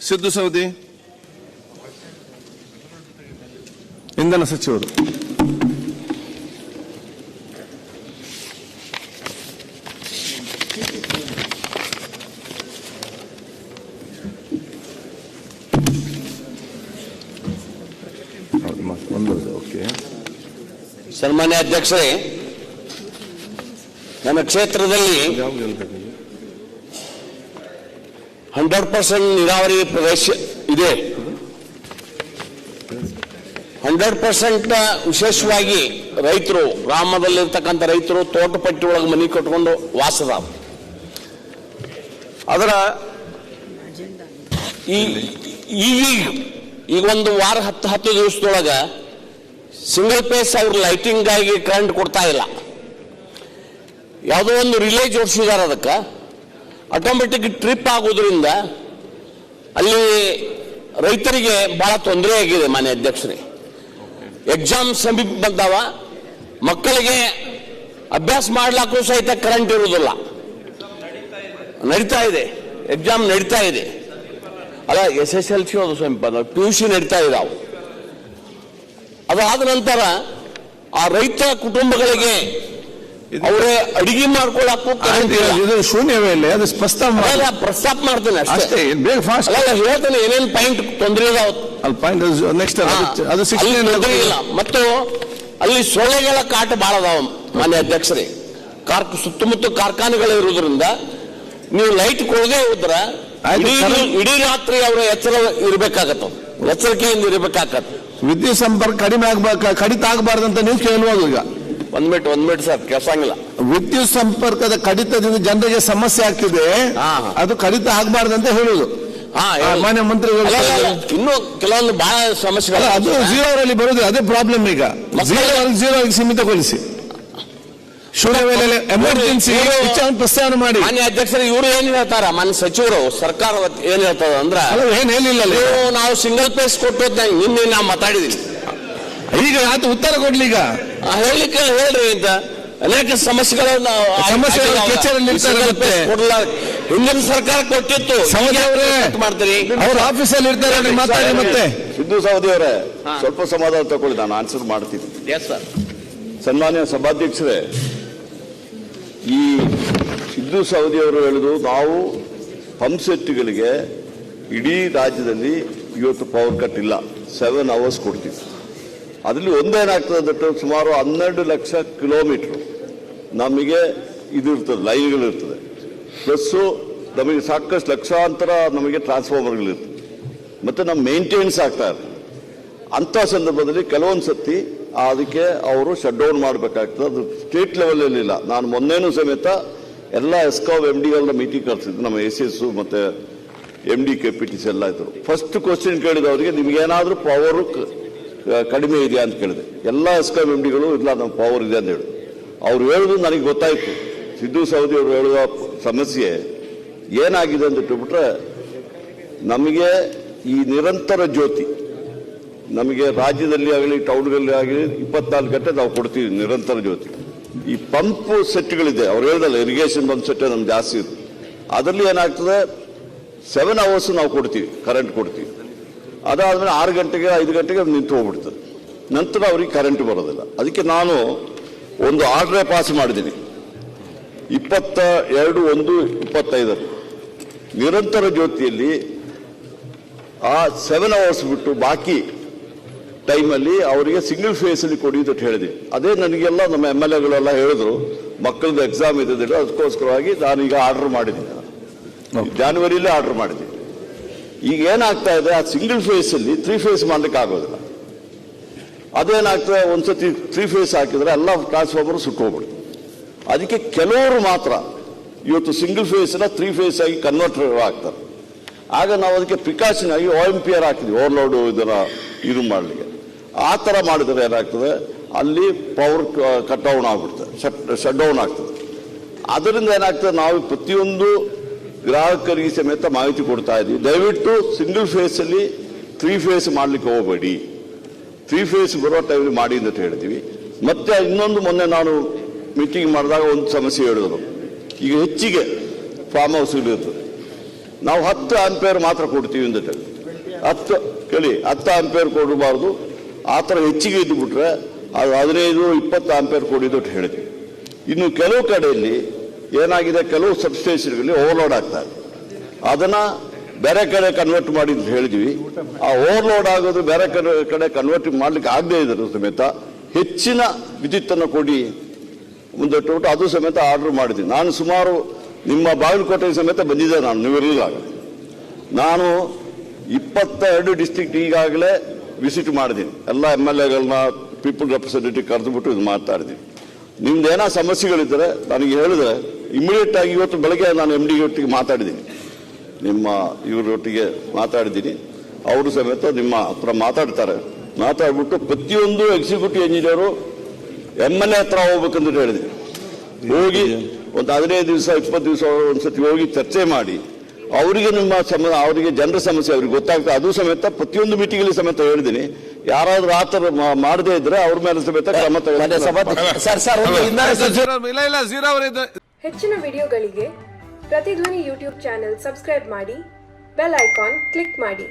ಸಿದ್ದು ಸವದಿ, ಇಂಧನ ಸಚಿವರು. ಸನ್ಮಾನ್ಯ ಅಧ್ಯಕ್ಷರೇ, ನನ್ನ ಕ್ಷೇತ್ರದಲ್ಲಿ 100% ನೀರಾವರಿ ಪ್ರದೇಶ ಇದೆ. 100% ವಿಶೇಷವಾಗಿ ರೈತರು, ಗ್ರಾಮದಲ್ಲಿರ್ತಕ್ಕಂಥ ರೈತರು ತೋಟಪಟ್ಟಿ ಒಳಗೆ ಮನೆ ಕಟ್ಕೊಂಡು ವಾಸದ. ಅದರ ಈಗ ಒಂದು ವಾರ 10 ದಿವಸದೊಳಗ ಸಿಂಗಲ್ ಫೇಸ್ ಅವ್ರ ಲೈಟಿಂಗ್ ಆಗಿ ಕರೆಂಟ್ ಕೊಡ್ತಾ ಇಲ್ಲ. ಯಾವುದೋ ಒಂದು ರಿಲೇ ಜೋಡಿಸಿದಾರೆ, ಅದಕ್ಕೆ ಆಟೋಮೆಟಿಕ್ ಟ್ರಿಪ್ ಆಗೋದ್ರಿಂದ ಅಲ್ಲಿ ರೈತರಿಗೆ ಬಹಳ ತೊಂದರೆ ಆಗಿದೆ. ಮಾನ್ಯ ಅಧ್ಯಕ್ಷರೇ, ಎಕ್ಸಾಮ್ ಸಮೀಪ ಬಂದಾವ, ಮಕ್ಕಳಿಗೆ ಅಭ್ಯಾಸ ಮಾಡ್ಲಾಕು ಸಹಿತ ಕರೆಂಟ್ ಇರುವುದಿಲ್ಲ. ನಡೀತಾ ಇದೆ, ಎಕ್ಸಾಮ್ ನಡೀತಾ ಇದೆ. ಅಲ್ಲ, SSLC ಅದು ಸಮೀಪ, PUC ನಡೀತಾ ಇದಾವೆ. ಅದಾದ ನಂತರ ಆ ರೈತ ಕುಟುಂಬಗಳಿಗೆ ಅವರೇ ಅಡಿಗೆ ಮಾಡ್ಕೊಳ್ಳಕ್ಕೂ ಶೂನ್ಯವೇ ಇಲ್ಲ. ಅದು ಪ್ರಸ್ತಾಪ ಮಾಡ್ತೇನೆ ಅಷ್ಟೇ, ಹೇಳ್ತೇನೆ ಏನೇನು ಪಾಯಿಂಟ್ ತೊಂದರೆ ಇಲ್ಲ. ಮತ್ತು ಅಲ್ಲಿ ಸೊಳ್ಳೆಗಳ ಕಾಟ ಬಹಳ ಅದಾವ. ಮಾನ್ಯ ಅಧ್ಯಕ್ಷರೇ, ಸುತ್ತಮುತ್ತ ಕಾರ್ಖಾನೆಗಳು ಇರುವುದರಿಂದ ನೀವು ಲೈಟ್ ಕೊಡದೆ ಹೋದ್ರ ಇಡೀ ರಾತ್ರಿ ಅವರ ಎಚ್ಚರ ಇರಬೇಕಾಗತ್ತ, ಎಚ್ಚರಿಕೆಯಿಂದ ಇರಬೇಕಾಗತ್ತೆ. ವಿದ್ಯುತ್ ಸಂಪರ್ಕ ಕಡಿತ ಆಗಬಾರ್ದಂತ ನೀವು ಕೇಳುವಾಗ ಈಗ ಒಂದ್ ಮಿನಿಟ್ ಸರ್, ಕೆಲ್ಸಂಗಿಲ್ಲ. ವಿದ್ಯುತ್ ಸಂಪರ್ಕದ ಕಡಿತದಿಂದ ಜನರಿಗೆ ಸಮಸ್ಯೆ ಆಗ್ತಿದೆ, ಅದು ಕಡಿತ ಆಗಬಾರ್ದಂತ ಹೇಳುದು ಮಾನ್ಯ ಮಂತ್ರಿಗಳು. ಇನ್ನು ಕೆಲವೊಂದು ಬಹಳ ಸಮಸ್ಯೆಗಳು ಅದು ಜೀರೋರಲ್ಲಿ ಬರುದು, ಅದೇ ಪ್ರಾಬ್ಲಮ್. ಈಗ ಜೀರೋಗೆ ಸೀಮಿತಗೊಳಿಸಿ, ಶೂನ್ಯ ವೇಳೆ ಎಮರ್ಜೆನ್ಸಿ ಪ್ರಸ್ತಾವನೆ ಮಾಡಿ. ಮಾನ್ಯ ಅಧ್ಯಕ್ಷರು ಇವರು ಏನ್ ಹೇಳ್ತಾರ, ಮಾನ್ಯ ಸಚಿವರು ಸರ್ಕಾರ ಏನ್ ಹೇಳ್ತಾರ ಅಂದ್ರೆ ಏನ್ ಹೇಳಿಲ್ಲ, ನಾವು ಸಿಂಗಲ್ ಫೇಸ್ ಕೊಟ್ಟು ನಿನ್ನೆ ನಾವು ಮಾತಾಡಿದೀವಿ. ಈಗ ಆತ ಉತ್ತರ ಕೊಡ್ಲಿ. ಈಗ ಹೇಳಿಕೆ ಹೇಳ್ರಿ ಅಂತ ಅನೇಕ ಸಮಸ್ಯೆಗಳನ್ನು ಹಿಂದಿನ ಸರ್ಕಾರ ಕೊಟ್ಟಿತ್ತು. ಮಾಡ್ತೀರಿ, ಅವ್ರ ಆಫೀಸಲ್ಲಿ ಇರ್ತಾರೆ, ಮಾತಾಡಿ. ಮತ್ತೆ ಸಿದ್ದು ಸವದಿ ಅವರೇ, ಸ್ವಲ್ಪ ಸಮಾಧಾನ ತಗೊಳ್ಳಿ, ನಾನು ಆನ್ಸರ್ ಮಾಡ್ತೀನಿ. ಸನ್ಮಾನ್ಯ ಸಭಾಧ್ಯಕ್ಷರೇ, ಈ ಸಿದ್ದು ಸವದಿ ಅವರು ಹೇಳಿದ್ರು, ನಾವು ಪಂಪ್ ಸೆಟ್ಗಳಿಗೆ ಇಡೀ ರಾಜ್ಯದಲ್ಲಿ ಇವತ್ತು ಪವರ್ ಕಟ್ ಇಲ್ಲ, 7 hours ಕೊಡ್ತೀವಿ. ಅದರಲ್ಲಿ ಒಂದೇನಾಗ್ತದೆ ಅಂದ್ರೆ ಸುಮಾರು 12 ಲಕ್ಷ ಕಿಲೋಮೀಟರ್ ನಮಗೆ ಇದು ಇರ್ತದೆ, ಲೈನ್ಗಳಿರ್ತದೆ. ಪ್ಲಸ್ಸು ನಮಗೆ ಸಾಕಷ್ಟು ಲಕ್ಷಾಂತರ ನಮಗೆ ಟ್ರಾನ್ಸ್ಫಾರ್ಮರ್ಗಳಿರ್ತದೆ. ಮತ್ತು ನಮ್ಮ ಮೇಂಟೆನೆನ್ಸ್ ಆಗ್ತಾ ಇರ್ತದೆ. ಅಂಥ ಸಂದರ್ಭದಲ್ಲಿ ಕೆಲವೊಂದು ಸತಿ ಅದಕ್ಕೆ ಅವರು ಶಟ್ ಡೌನ್ ಮಾಡಬೇಕಾಗ್ತದೆ. ಅದು ಸ್ಟೇಟ್ ಲೆವೆಲಲ್ಲಿ ಇಲ್ಲ. ನಾನು ಮೊನ್ನೆನೂ ಸಮೇತ ಎಲ್ಲ ಎಸ್ಕಾವ್ MDಗಳ ಮೀಟಿಂಗ್ ಕಳಿಸಿದ್ದು, ನಮ್ಮ SS ಮತ್ತು MD KPTC ಎಲ್ಲ ಇದ್ದರು. ಫಸ್ಟ್ ಕ್ವಶನ್ ಕೇಳಿದವರಿಗೆ ನಿಮ್ಗೇನಾದರೂ ಪವರು ಕಡಿಮೆ ಇದೆಯಾ ಅಂತ ಕೇಳಿದೆ. ಎಲ್ಲ ಎಸ್ಕಾವ್ MDಗಳು ಇಲ್ಲ, ನಮ್ಮ ಪವರ್ ಇದೆ ಅಂತ ಹೇಳಿದ್ರು. ಅವ್ರು ಹೇಳೋದು ನನಗೆ ಗೊತ್ತಾಯಿತು. ಸಿದ್ದು ಸವದಿ ಅವರು ಹೇಳುವ ಸಮಸ್ಯೆ ಏನಾಗಿದೆ ಅಂತ ಇಟ್ಟುಬಿಟ್ರೆ, ನಮಗೆ ಈ ನಿರಂತರ ಜ್ಯೋತಿ ನಮಗೆ ರಾಜ್ಯದಲ್ಲಿ ಆಗಲಿ ಟೌನ್ಗಳಲ್ಲಿ ಆಗಲಿ 24 ಗಂಟೆ ನಾವು ಕೊಡ್ತೀವಿ ನಿರಂತರ ಜ್ಯೋತಿ. ಈ ಪಂಪ್ ಸೆಟ್ಗಳಿದೆ, ಅವ್ರು ಹೇಳ್ದಲ್ಲ ಇರಿಗೇಷನ್ ಪಂಪ್ ಸೆಟ್ ನಮ್ಗೆ ಜಾಸ್ತಿ ಇದೆ. ಅದರಲ್ಲಿ ಏನಾಗ್ತದೆ, 7 hours ನಾವು ಕೊಡ್ತೀವಿ, ಕರೆಂಟ್ ಕೊಡ್ತೀವಿ. ಅದಾದ್ಮೇಲೆ 6 ಗಂಟೆಗೆ 5 ಗಂಟೆಗೆ ನಿಂತು ಹೋಗ್ಬಿಡ್ತದೆ. ನಂತರ ಅವ್ರಿಗೆ ಕರೆಂಟ್ ಬರೋದಿಲ್ಲ. ಅದಕ್ಕೆ ನಾನು ಒಂದು ಆರ್ಡ್ರೇ ಪಾಸ್ ಮಾಡಿದ್ದೀನಿ, 22/1/25 ನಿರಂತರ ಜ್ಯೋತಿಯಲ್ಲಿ ಆ 7 hours ಬಿಟ್ಟು ಬಾಕಿ ಟೈಮಲ್ಲಿ ಅವರಿಗೆ ಸಿಂಗಲ್ ಫೇಸಲ್ಲಿ ಕೊಡಿ ಅಂತ ಹೇಳಿದೆ. ಅದೇ ನನಗೆಲ್ಲ ನಮ್ಮ MLAಗಳೆಲ್ಲ ಹೇಳಿದ್ರು, ಮಕ್ಕಳದ್ದು ಎಕ್ಸಾಮ್ ಇದೆ, ಅದಕ್ಕೋಸ್ಕರವಾಗಿ ನಾನೀಗ ಆರ್ಡರ್ ಮಾಡಿದ್ದೀನಿ. ಜಾನ್ವರಿಯಲ್ಲೇ ಆರ್ಡರ್ ಮಾಡಿದ್ದೀನಿ. ಈಗ ಏನಾಗ್ತಾ ಇದೆ, ಆ ಸಿಂಗಲ್ ಫೇಸಲ್ಲಿ 3 ಫೇಸ್ ಮಾಡ್ಲಿಕ್ಕೆ ಆಗೋದಿಲ್ಲ. ಅದೇನಾಗ್ತದೆ, ಒಂದ್ಸತಿ 3 ಫೇಸ್ ಹಾಕಿದ್ರೆ ಎಲ್ಲ ಟ್ರಾನ್ಸ್ಫಾರ್ಮರ್ ಸುಟ್ಟೋಗ್ಬಿಡುತ್ತೆ. ಅದಕ್ಕೆ ಕೆಲವರು ಮಾತ್ರ ಇವತ್ತು ಸಿಂಗಲ್ ಫೇಸ್ನ 3 ಫೇಸ್ ಆಗಿ ಕನ್ವರ್ಟರ್ ಆಗ್ತಾರೆ. ಆಗ ನಾವು ಅದಕ್ಕೆ ಪ್ರಿಕಾಷನ್ ಆಗಿ OMPR ಹಾಕಿದ್ವಿ, ಓವರ್ಲೋಡ್ ಇದರ ಇದು ಮಾಡಲಿಕ್ಕೆ. ಆ ಥರ ಮಾಡಿದರೆ ಏನಾಗ್ತದೆ, ಅಲ್ಲಿ ಪವರ್ ಕಟ್ ಡೌನ್ ಆಗ್ಬಿಡ್ತದೆ, ಶಟ್ ಡೌನ್ ಆಗ್ತದೆ. ಅದರಿಂದ ಏನಾಗ್ತದೆ, ನಾವು ಪ್ರತಿಯೊಂದು ಗ್ರಾಹಕರಿಗೆ ಸಮೇತ ಮಾಹಿತಿ ಕೊಡ್ತಾ ಇದ್ದೀವಿ. ದಯವಿಟ್ಟು ಸಿಂಗಲ್ ಫೇಸಲ್ಲಿ 3 ಫೇಸ್ ಮಾಡಲಿಕ್ಕೆ ಹೋಗಬೇಡಿ, 3 ಫೇಸ್ ಬರೋ ಟೈಮಲ್ಲಿ ಮಾಡಿ ಅಂತ ಹೇಳ್ತೀವಿ. ಮತ್ತೆ ಇನ್ನೊಂದು, ಮೊನ್ನೆ ನಾನು ಮೀಟಿಂಗ್ ಮಾಡಿದಾಗ ಒಂದು ಸಮಸ್ಯೆ ಹೇಳಿದ್ರು, ಈಗ ಹೆಚ್ಚಿಗೆ ಫಾರ್ಮ್ ಹೌಸ್ಗಳಿರ್ತದೆ. ನಾವು 10 ಆಂಪಿಯರ್ ಮಾತ್ರ ಕೊಡ್ತೀವಿ ಅಂತ ಹೇಳಿ 10 ಆಂಪಿಯರ್ ಕೊಡಬಾರ್ದು, ಆ ಥರ ಹೆಚ್ಚಿಗೆ ಇದ್ದು ಬಿಟ್ರೆ ಅದು 15-20 ಆಂಪಿಯರ್ ಕೊಡಿದ್ದು ಅಂತ ಹೇಳಿದ್ವಿ. ಇನ್ನು ಕೆಲವು ಕಡೆಯಲ್ಲಿ ಏನಾಗಿದೆ, ಕೆಲವು ಸಬ್ಸ್ಟೇಷನ್ಗಳಲ್ಲಿ ಓವರ್ಲೋಡ್ ಆಗ್ತಾರೆ, ಅದನ್ನ ಬೇರೆ ಕಡೆ ಕನ್ವರ್ಟ್ ಮಾಡಿ ಅಂತ ಹೇಳಿದ್ವಿ. ಆ ಓವರ್ಲೋಡ್ ಆಗೋದು ಬೇರೆ ಕಡೆ ಕನ್ವರ್ಟ್ ಮಾಡ್ಲಿಕ್ಕೆ ಆಗದೆ ಇದ್ರು ಸಮೇತ ಹೆಚ್ಚಿನ ವಿದ್ಯುತ್ತನ್ನು ಕೊಡಿ ಮುಂದಿಟ್ಟು ಅದು ಸಮೇತ ಆರ್ಡರ್ ಮಾಡಿದ್ವಿ. ನಾನು ಸುಮಾರು ನಿಮ್ಮ ಬಾಗಲಕೋಟೆ ಸಮೇತ ಬಂದಿದ್ದೆ, ನೀವಿರಲಿಲ್ಲ. ನಾನು 22 ಡಿಸ್ಟ್ರಿಕ್ಟ್ ಈಗಾಗಲೇ ವಿಸಿಟ್ ಮಾಡಿದ್ದೀನಿ. ಎಲ್ಲ MLAಗಳನ್ನ ಪೀಪಲ್ ರೆಪ್ರೆಸೆಂಟೇಟಿವ್ ಕರೆದುಬಿಟ್ಟು ಇದು ಮಾತಾಡಿದ್ದೀನಿ. ನಿಮ್ದೇನೋ ಸಮಸ್ಯೆಗಳಿದ್ದರೆ ನನಗೆ ಹೇಳಿದ್ರೆ ಇಮಿಡಿಯೇಟ್ ಆಗಿ ಇವತ್ತು ಬೆಳಗ್ಗೆ ನಾನು MD ಒಟ್ಟಿಗೆ ಮಾತಾಡಿದ್ದೀನಿ, ನಿಮ್ಮ ಇವರೊಟ್ಟಿಗೆ ಮಾತಾಡಿದ್ದೀನಿ. ಅವರು ಸಮೇತ ನಿಮ್ಮ ಹತ್ರ ಮಾತಾಡ್ಬಿಟ್ಟು ಪ್ರತಿಯೊಂದು ಎಕ್ಸಿಕ್ಯೂಟಿವ್ ಇಂಜಿನಿಯರು MLA ಹತ್ರ ಹೋಗ್ಬೇಕಂತ ಹೇಳಿದ್ದೀನಿ. ಹೋಗಿ ಒಂದು 15 ದಿವಸ 20 ದಿವಸ ಒಂದ್ಸತಿ ಹೋಗಿ ಚರ್ಚೆ ಮಾಡಿ ಅವರಿಗೆ ಅವರಿಗೆ ಜನರ ಸಮಸ್ಯೆ ಅವ್ರಿಗೆ ಗೊತ್ತಾಗ್ತದೆ. ಅದು ಸಮೇತ ಪ್ರತಿಯೊಂದು ಮೀಟಿಂಗ್ ಸಮೇತ ಹೇಳಿದ್ದೀನಿ. ಯಾರಾದ್ರೂ ಆ ಥರ ಮಾಡದೇ ಇದ್ರೆ ಅವ್ರ ಮೇಲೆ ಸಮೇತ ಕ್ರಮ ಹೆಚ್ಚಿನ ವಿಡಿಯೋಗಳಿಗೆ ಪ್ರತಿಧ್ವನಿ ಯೂಟ್ಯೂಬ್ ಚಾನೆಲ್ ಸಬ್ಸ್ಕ್ರೈಬ್ ಮಾಡಿ, ಬೆಲ್ ಐಕಾನ್ ಕ್ಲಿಕ್ ಮಾಡಿ.